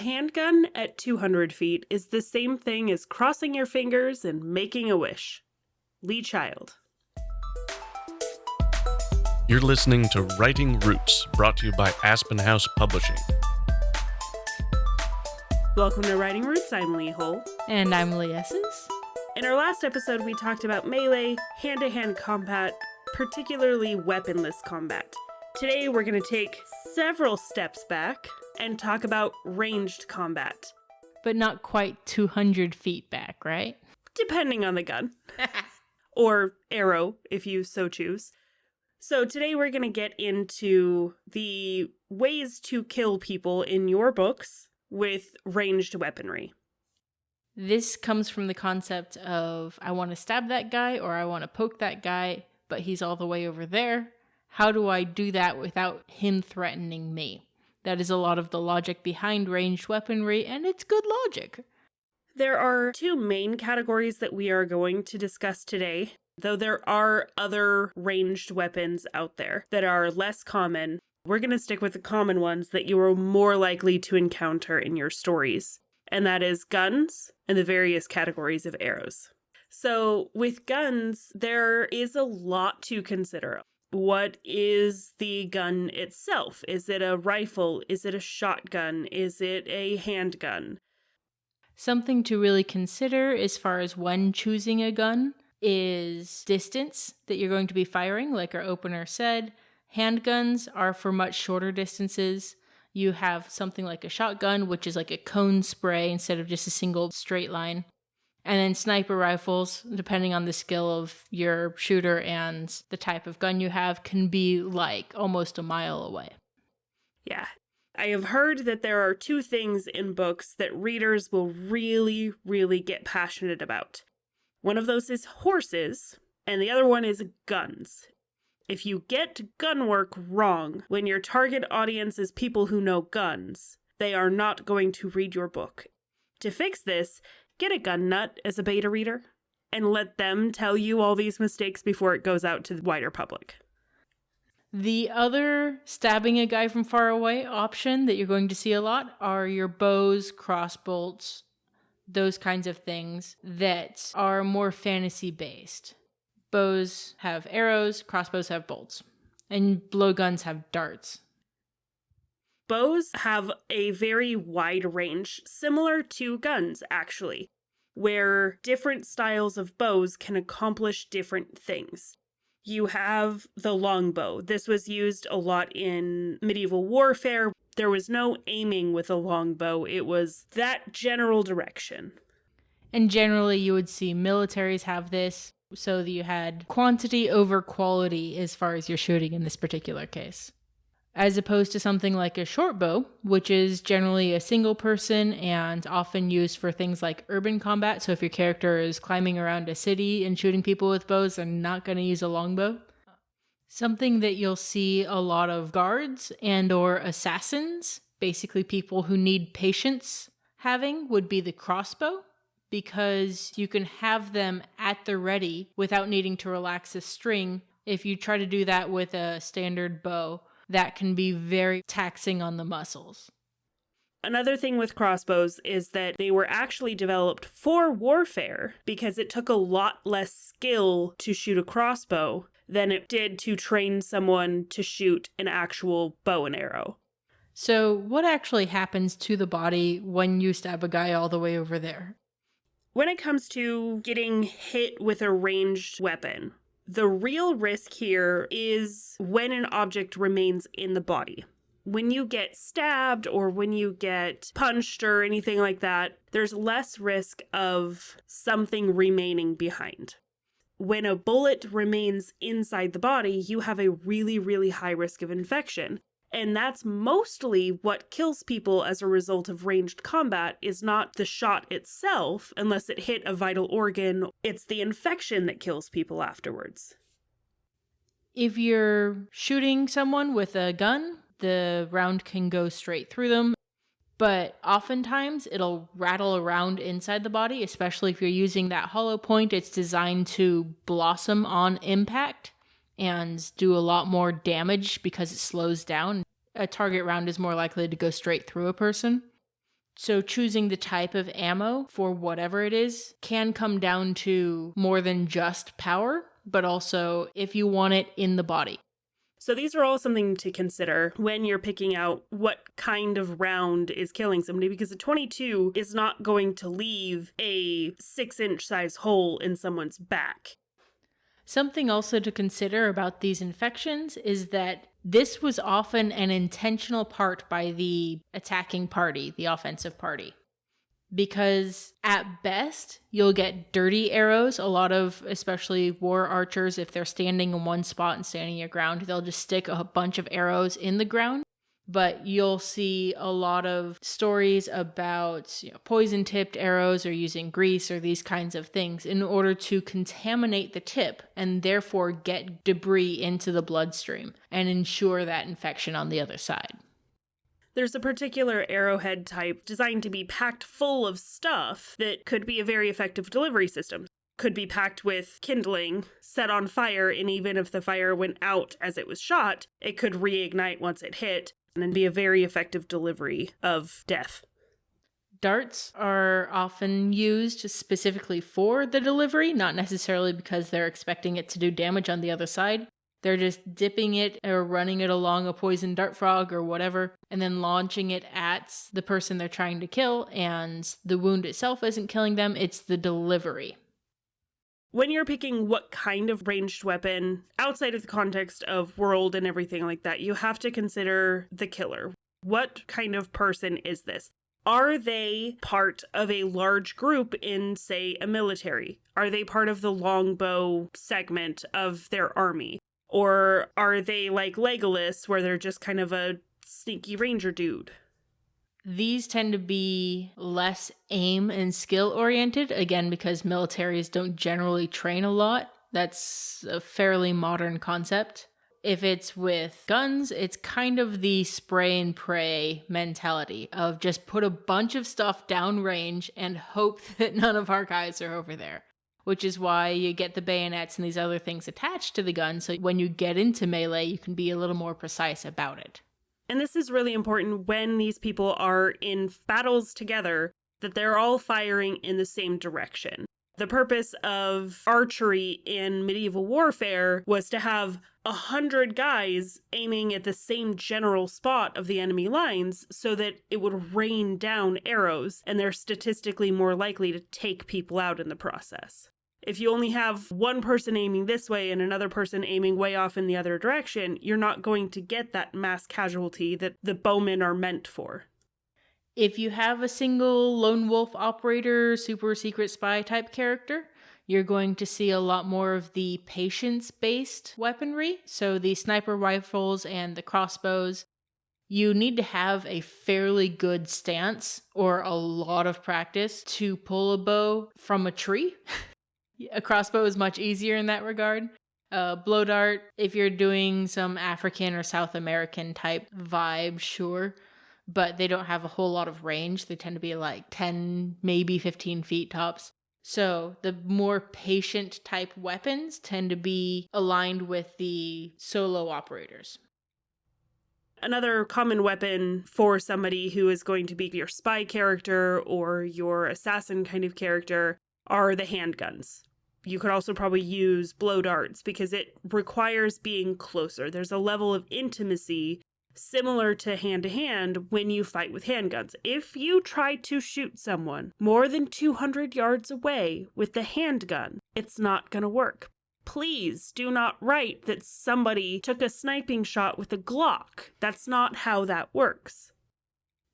handgun at 200 feet is the same thing as crossing your fingers and making a wish. Lee Child. You're listening to Writing Roots, brought to you by Aspen House Publishing. Welcome to Writing Roots. I'm Lee Hull. And I'm Lee Essence. In our last episode, we talked about melee, hand-to-hand combat, particularly weaponless combat. Today, we're going to take several steps back and talk about ranged combat. But not quite 200 feet back, right? Depending on the gun. Or arrow, if you so choose. So today we're going to get into the ways to kill people in your books with ranged weaponry. This comes from the concept of, I want to stab that guy or I want to poke that guy, but he's all the way over there. How do I do that without him threatening me? That is a lot of the logic behind ranged weaponry, and it's good logic. There are two main categories that we are going to discuss today, though there are other ranged weapons out there that are less common. We're going to stick with the common ones that you are more likely to encounter in your stories, and that is guns and the various categories of arrows. So with guns, there is a lot to consider. What is the gun itself? Is it a rifle? Is it a shotgun? Is it a handgun? Something to really consider as far as when choosing a gun is distance that you're going to be firing, like our opener said. Handguns are for much shorter distances. You have something like a shotgun, which is like a cone spray instead of just a single straight line. And then sniper rifles, depending on the skill of your shooter and the type of gun you have, can be like almost a mile away. Yeah. I have heard that there are two things in books that readers will really, really get passionate about. One of those is horses, and the other one is guns. If you get gun work wrong, when your target audience is people who know guns, they are not going to read your book. To fix this, get a gun nut as a beta reader, and let them tell you all these mistakes before it goes out to the wider public. The other stabbing a guy from far away option that you're going to see a lot are your bows, crossbolts, those kinds of things that are more fantasy-based. Bows have arrows, crossbows have bolts, and blowguns have darts. Bows have a very wide range, similar to guns, actually, where different styles of bows can accomplish different things. You have the longbow. This was used a lot in medieval warfare. There was no aiming with a longbow. It was that general direction. And generally you would see militaries have this, so that you had quantity over quality as far as your shooting in this particular case. As opposed to something like a short bow, which is generally a single person and often used for things like urban combat. So if your character is climbing around a city and shooting people with bows, they're not going to use a longbow. Something that you'll see a lot of guards and or assassins, basically people who need patience having, would be the crossbow, because you can have them at the ready without needing to relax a string. If you try to do that with a standard bow, that can be very taxing on the muscles. Another thing with crossbows is that they were actually developed for warfare because it took a lot less skill to shoot a crossbow than it did to train someone to shoot an actual bow and arrow. So what actually happens to the body when you stab a guy all the way over there? When it comes to getting hit with a ranged weapon, the real risk here is when an object remains in the body. When you get stabbed or when you get punched or anything like that, there's less risk of something remaining behind. When a bullet remains inside the body, you have a really, really high risk of infection. And that's mostly what kills people as a result of ranged combat, is not the shot itself, unless it hit a vital organ. It's the infection that kills people afterwards. If you're shooting someone with a gun, the round can go straight through them. But oftentimes it'll rattle around inside the body, especially if you're using that hollow point. It's designed to blossom on impact and do a lot more damage because it slows down. A target round is more likely to go straight through a person. So choosing the type of ammo for whatever it is can come down to more than just power, but also if you want it in the body. So these are all something to consider when you're picking out what kind of round is killing somebody, because a 22 is not going to leave a 6-inch size hole in someone's back. Something also to consider about these infections is that this was often an intentional part by the attacking party, the offensive party. Because at best, you'll get dirty arrows. A lot of, especially war archers, if they're standing in one spot and standing your ground, they'll just stick a bunch of arrows in the ground. But you'll see a lot of stories about poison-tipped arrows or using grease or these kinds of things in order to contaminate the tip and therefore get debris into the bloodstream and ensure that infection on the other side. There's a particular arrowhead type designed to be packed full of stuff that could be a very effective delivery system. Could be packed with kindling, set on fire, and even if the fire went out as it was shot, it could reignite once it hit and then be a very effective delivery of death. Darts are often used specifically for the delivery, not necessarily because they're expecting it to do damage on the other side. They're just dipping it or running it along a poisoned dart frog or whatever, and then launching it at the person they're trying to kill, and the wound itself isn't killing them, it's the delivery. When you're picking what kind of ranged weapon, outside of the context of world and everything like that, you have to consider the killer. What kind of person is this? Are they part of a large group in, say, a military? Are they part of the longbow segment of their army? Or are they like Legolas, where they're just kind of a sneaky ranger dude? These tend to be less aim and skill oriented, again, because militaries don't generally train a lot. That's a fairly modern concept. If it's with guns, it's kind of the spray and pray mentality of just put a bunch of stuff downrange and hope that none of our guys are over there. Which is why you get the bayonets and these other things attached to the gun, so when you get into melee, you can be a little more precise about it. And this is really important when these people are in battles together, that they're all firing in the same direction. The purpose of archery in medieval warfare was to have 100 guys aiming at the same general spot of the enemy lines so that it would rain down arrows, and they're statistically more likely to take people out in the process. If you only have one person aiming this way and another person aiming way off in the other direction, you're not going to get that mass casualty that the bowmen are meant for. If you have a single lone wolf operator, super secret spy type character, you're going to see a lot more of the patience-based weaponry. So the sniper rifles and the crossbows. You need to have a fairly good stance or a lot of practice to pull a bow from a tree. A crossbow is much easier in that regard. Blow dart, if you're doing some African or South American type vibe, sure. But they don't have a whole lot of range. They tend to be like 10, maybe 15 feet tops. So the more patient type weapons tend to be aligned with the solo operators. Another common weapon for somebody who is going to be your spy character or your assassin kind of character are the handguns. You could also probably use blow darts because it requires being closer. There's a level of intimacy similar to hand when you fight with handguns. If you try to shoot someone more than 200 yards away with the handgun, it's not going to work. Please do not write that somebody took a sniping shot with a Glock. That's not how that works.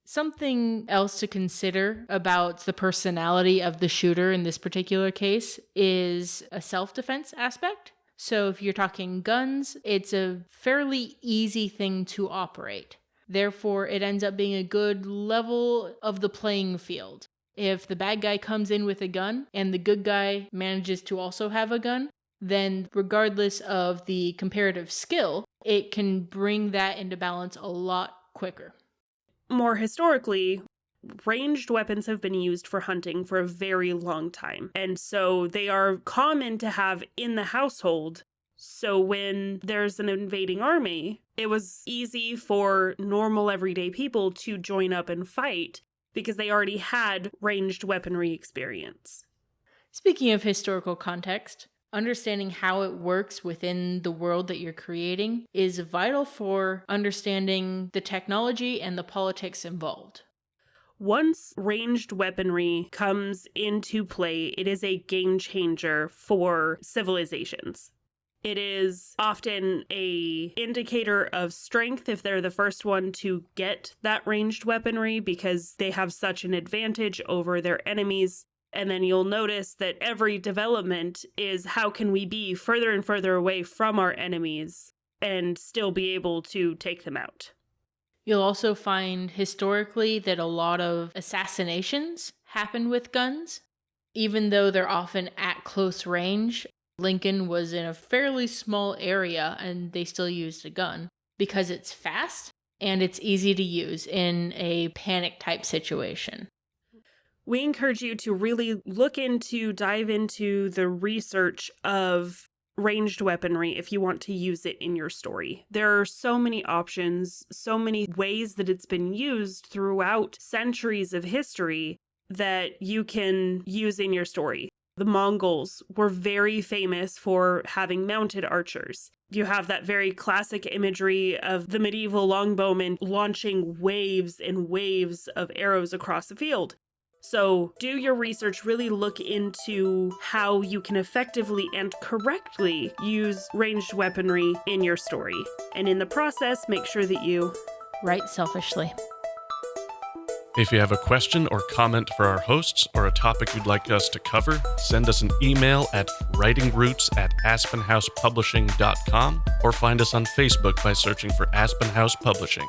Something else to consider about the personality of the shooter in this particular case is a self-defense aspect. So if you're talking guns, it's a fairly easy thing to operate. Therefore, it ends up being a good level of the playing field. If the bad guy comes in with a gun and the good guy manages to also have a gun, then regardless of the comparative skill, it can bring that into balance a lot quicker. More historically, ranged weapons have been used for hunting for a very long time. And so they are common to have in the household. So when there's an invading army, it was easy for normal everyday people to join up and fight because they already had ranged weaponry experience. Speaking of historical context, understanding how it works within the world that you're creating is vital for understanding the technology and the politics involved. Once ranged weaponry comes into play, it is a game changer for civilizations. It is often an indicator of strength if they're the first one to get that ranged weaponry because they have such an advantage over their enemies. And then you'll notice that every development is how can we be further and further away from our enemies and still be able to take them out. You'll also find historically that a lot of assassinations happen with guns. Even though they're often at close range, Lincoln was in a fairly small area and they still used a gun because it's fast and it's easy to use in a panic type situation. We encourage you to really dive into the research of ranged weaponry if you want to use it in your story. There are so many options, so many ways that it's been used throughout centuries of history that you can use in your story. The Mongols were very famous for having mounted archers. You have that very classic imagery of the medieval longbowmen launching waves and waves of arrows across the field. So do your research, really look into how you can effectively and correctly use ranged weaponry in your story. And in the process, make sure that you Write selfishly. If you have a question or comment for our hosts or a topic you'd like us to cover, send us an email at writingroots@aspenhousepublishing.com or find us on Facebook by searching for Aspen House Publishing.